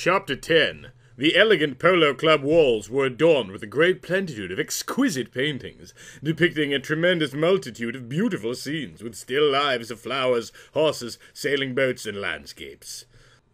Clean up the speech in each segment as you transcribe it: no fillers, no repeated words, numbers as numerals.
Chapter 10. The elegant Polo Club walls were adorned with a great plenitude of exquisite paintings, depicting a tremendous multitude of beautiful scenes, with still lives of flowers, horses, sailing boats, and landscapes.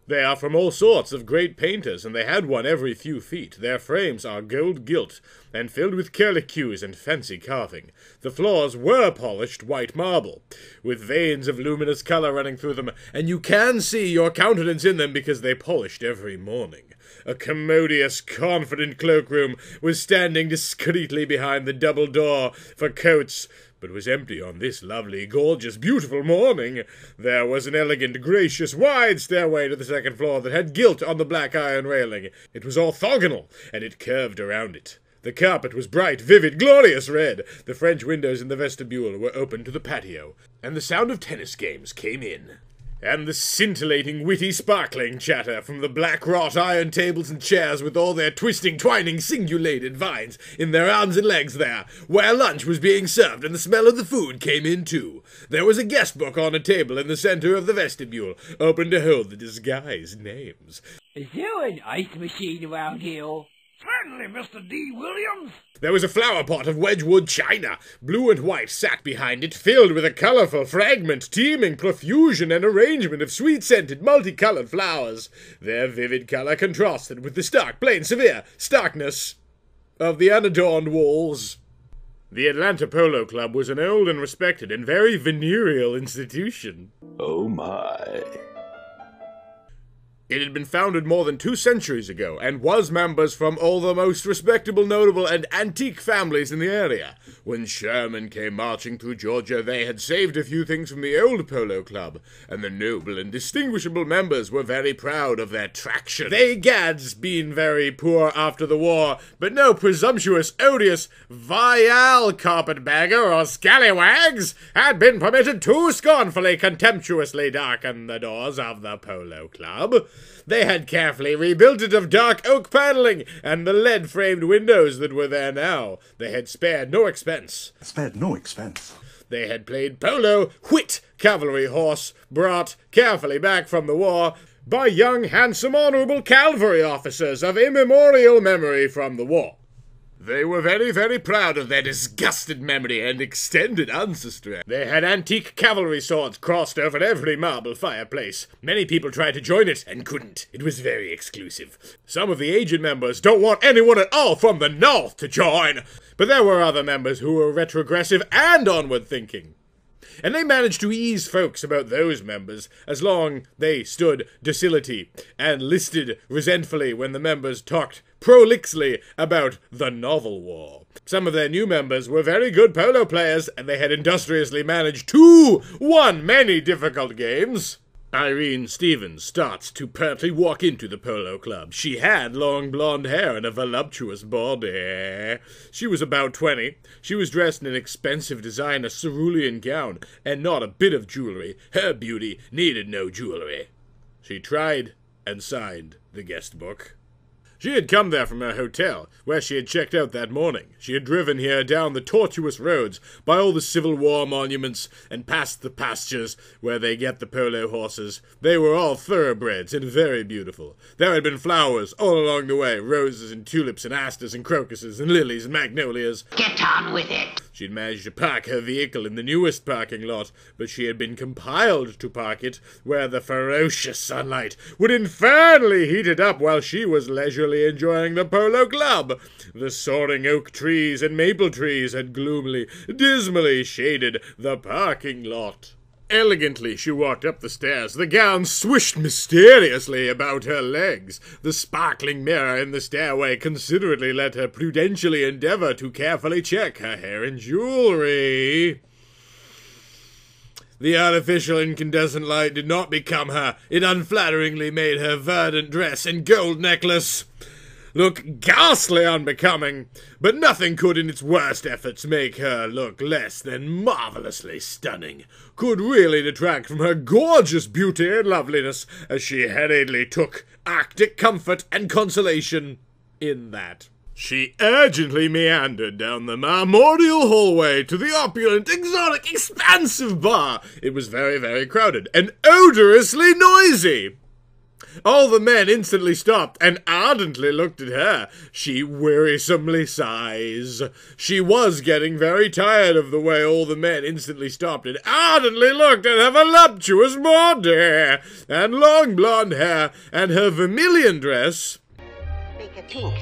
They are from all sorts of great painters, and they had one every few feet. Their frames are gold gilt, and filled with curlicues and fancy carving. The floors were polished white marble, with veins of luminous color running through them, and you can see your countenance in them because they polished every morning. A commodious, confident cloakroom was standing discreetly behind the double door for coats, but was empty on this lovely, gorgeous, beautiful morning. There was an elegant, gracious, wide stairway to the second floor that had gilt on the black iron railing. It was orthogonal, and it curved around it. The carpet was bright, vivid, glorious red. The French windows in the vestibule were open to the patio, and the sound of tennis games came in. And the scintillating, witty, sparkling chatter from the black wrought iron tables and chairs with all their twisting, twining, singulated vines in their arms and legs there, where lunch was being served and the smell of the food came in too. There was a guest book on a table in the center of the vestibule, open to hold the disguised names. Is there an ice machine around here? Certainly, Mr. D. Williams. There was a flower pot of Wedgwood china. Blue and white sat behind it, filled with a colorful fragment, teeming profusion and arrangement of sweet-scented, multicolored flowers. Their vivid color contrasted with the stark, plain, severe starkness of the unadorned walls. The Atlanta Polo Club was an old and respected and very venereal institution. Oh my. It had been founded more than 2 centuries ago, and was members from all the most respectable, notable, and antique families in the area. When Sherman came marching through Georgia, they had saved a few things from the old Polo Club, and the noble and distinguishable members were very proud of their traction. They gads been very poor after the war, but no presumptuous, odious, vile carpetbagger or scallywags had been permitted to scornfully, contemptuously darken the doors of the Polo Club. They had carefully rebuilt it of dark oak paneling, and the lead-framed windows that were there now. They had spared no expense. They had played polo, whit, cavalry horse, brought carefully back from the war by young, handsome, honorable cavalry officers of immemorial memory from the war. They were very, very proud of their disgusted memory and extended ancestry. They had antique cavalry swords crossed over every marble fireplace. Many people tried to join it and couldn't. It was very exclusive. Some of the aged members don't want anyone at all from the North to join. But there were other members who were retrogressive and onward-thinking. And they managed to ease folks about those members, as long they stood docility and listed resentfully when the members talked prolixly about the novel war. Some of their new members were very good polo players, and they had industriously managed to won many difficult games. Irene Stevens starts to pertly walk into the Polo Club. She had long blonde hair and a voluptuous body. She was about 20. She was dressed in an expensive designer cerulean gown, and not a bit of jewelry. Her beauty needed no jewelry. She tried and signed the guest book. She had come there from her hotel, where she had checked out that morning. She had driven here down the tortuous roads, by all the Civil War monuments, and past the pastures where they get the polo horses. They were all thoroughbreds and very beautiful. There had been flowers all along the way, roses and tulips and asters and crocuses and lilies and magnolias. Get on with it. She'd managed to park her vehicle in the newest parking lot, but she had been compelled to park it where the ferocious sunlight would infernally heat it up while she was leisurely enjoying the Polo Club. The soaring oak trees and maple trees had gloomily, dismally shaded the parking lot. Elegantly she walked up the stairs. The gown swished mysteriously about her legs. The sparkling mirror in the stairway considerately let her prudentially endeavor to carefully check her hair and jewelry. The artificial incandescent light did not become her. It unflatteringly made her verdant dress and gold necklace look ghastly unbecoming, but nothing could in its worst efforts make her look less than marvelously stunning, could really detract from her gorgeous beauty and loveliness, as she hurriedly took arctic comfort and consolation in that. She urgently meandered down the marmoreal hallway to the opulent, exotic, expansive bar. It was very, very crowded and odorously noisy. All the men instantly stopped and ardently looked at her. She wearisomely sighs. She was getting very tired of the way all the men instantly stopped and ardently looked at her voluptuous body and long blonde hair and her vermilion dress. Make a pink.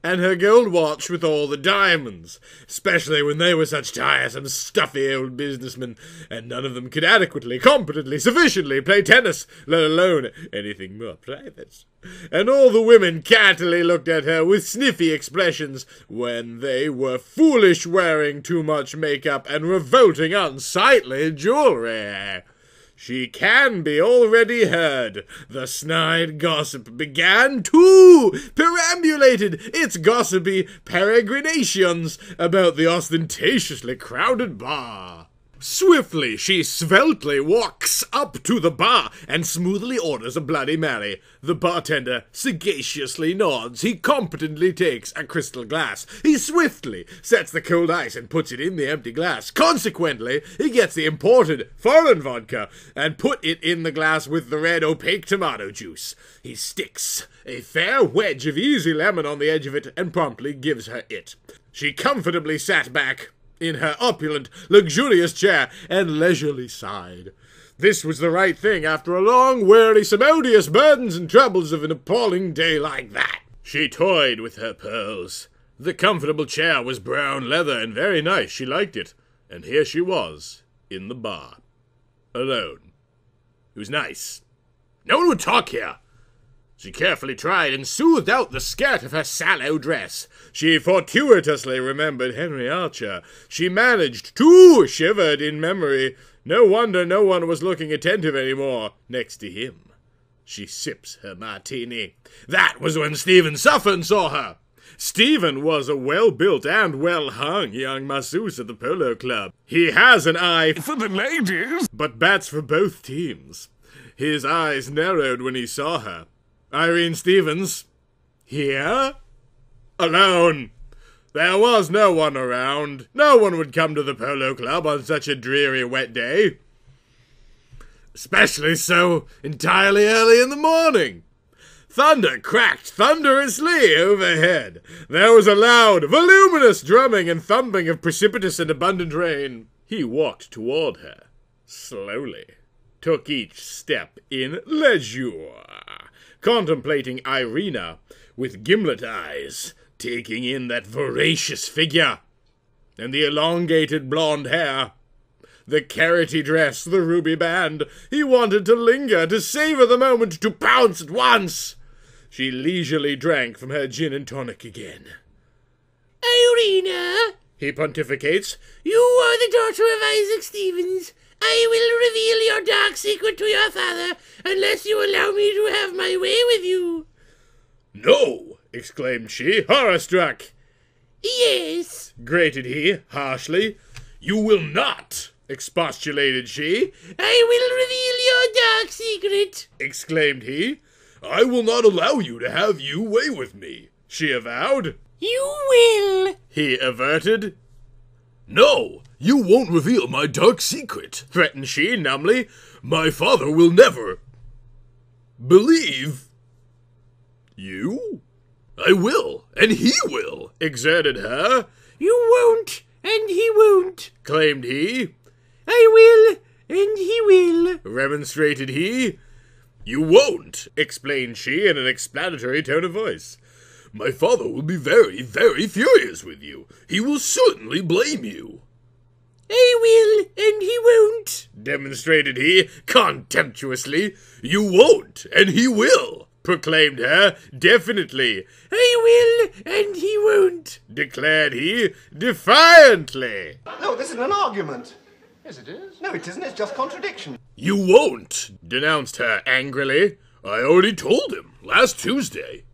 And her gold watch with all the diamonds, especially when they were such tiresome, stuffy old businessmen, and none of them could adequately, competently, sufficiently play tennis, let alone anything more private. And all the women cantily looked at her with sniffy expressions when they were foolish wearing too much makeup and revolting unsightly jewelry. She can be already heard. The snide gossip began too, perambulated its gossipy peregrinations about the ostentatiously crowded bar. Swiftly she sveltly walks up to the bar and smoothly orders a Bloody Mary. The bartender sagaciously nods. He competently takes a crystal glass. He swiftly sets the cold ice and puts it in the empty glass. Consequently, he gets the imported foreign vodka and put it in the glass with the red opaque tomato juice. He sticks a fair wedge of easy lemon on the edge of it and promptly gives her it. She comfortably sat back in her opulent, luxurious chair, and leisurely sighed. This was the right thing after a long, wearisome, odious burdens and troubles of an appalling day like that. She toyed with her pearls. The comfortable chair was brown leather and very nice. She liked it. And here she was, in the bar. Alone. It was nice. No one would talk here. She carefully tried and soothed out the skirt of her sallow dress. She fortuitously remembered Henry Archer. She managed to shivered in memory. No wonder no one was looking attentive anymore next to him. She sips her martini. That was when Stephen Suffern saw her. Stephen was a well-built and well-hung young masseuse at the Polo Club. He has an eye For the ladies. but bats for both teams. His eyes narrowed when he saw her. Irene Stevens. Here? Alone. There was no one around. No one would come to the Polo Club on such a dreary wet day. Especially so entirely early in the morning. Thunder cracked thunderously overhead. There was a loud, voluminous drumming and thumping of precipitous and abundant rain. He walked toward her, slowly, took each step in leisure, contemplating Irina with gimlet eyes, taking in that voracious figure, and the elongated blonde hair, the carroty dress, the ruby band. He wanted to linger, to savor the moment, to pounce at once. She leisurely drank from her gin and tonic again. Irina, He pontificates. you are the daughter of Isaac Stevens. I will reveal your dark secret to your father unless you allow me to have my way with you. No, exclaimed she, horror-struck. Yes. Grated he, harshly. You will not, expostulated she. I will reveal your dark secret. Exclaimed he. I will not allow you to have you way with me, she avowed. You will. He averted. No, you won't reveal my dark secret, threatened she numbly. My father will never believe you. I will, and he will, exerted her. You won't, and he won't. Claimed he. I will, and he will. Remonstrated he. You won't, explained she in an explanatory tone of voice. My father will be very, very furious with you. He will certainly blame you. I will, and he won't. Demonstrated he, contemptuously. You won't, and he will, proclaimed her, definitely. I will, and he won't. Declared he, defiantly. No, this isn't an argument. Yes, it is. No, it isn't. It's just contradiction. You won't, denounced her angrily. I already told him, last Tuesday.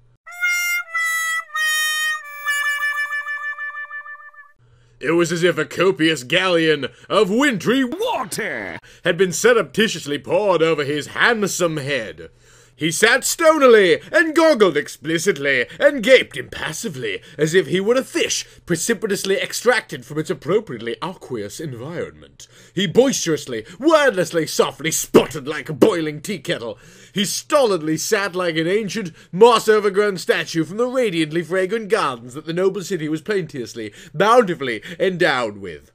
It was as if a copious galleon of wintry water had been surreptitiously poured over his handsome head. He sat stonily, and goggled explicitly, and gaped impassively, as if he were a fish precipitously extracted from its appropriately aqueous environment. He boisterously, wordlessly, softly sputtered like a boiling tea kettle. He stolidly sat like an ancient, moss-overgrown statue from the radiantly fragrant gardens that the noble city was plenteously, bountifully endowed with.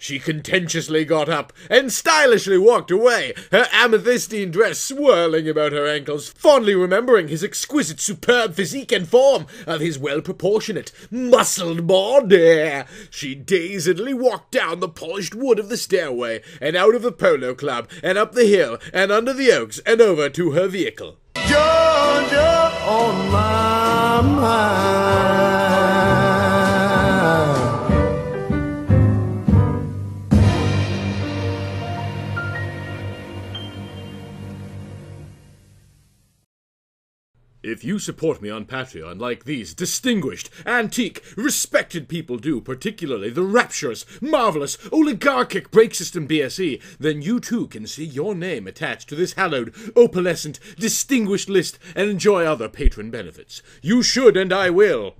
She contentiously got up and stylishly walked away, her amethystine dress swirling about her ankles, fondly remembering his exquisite, superb physique and form of his well-proportionate, muscled body. She dazedly walked down the polished wood of the stairway, and out of the polo club, and up the hill, and under the oaks, and over to her vehicle. Georgia on my mind. If you support me on Patreon like these distinguished, antique, respected people do, particularly the rapturous, marvelous, oligarchic break system BSE, then you too can see your name attached to this hallowed, opalescent, distinguished list and enjoy other patron benefits. You should, and I will.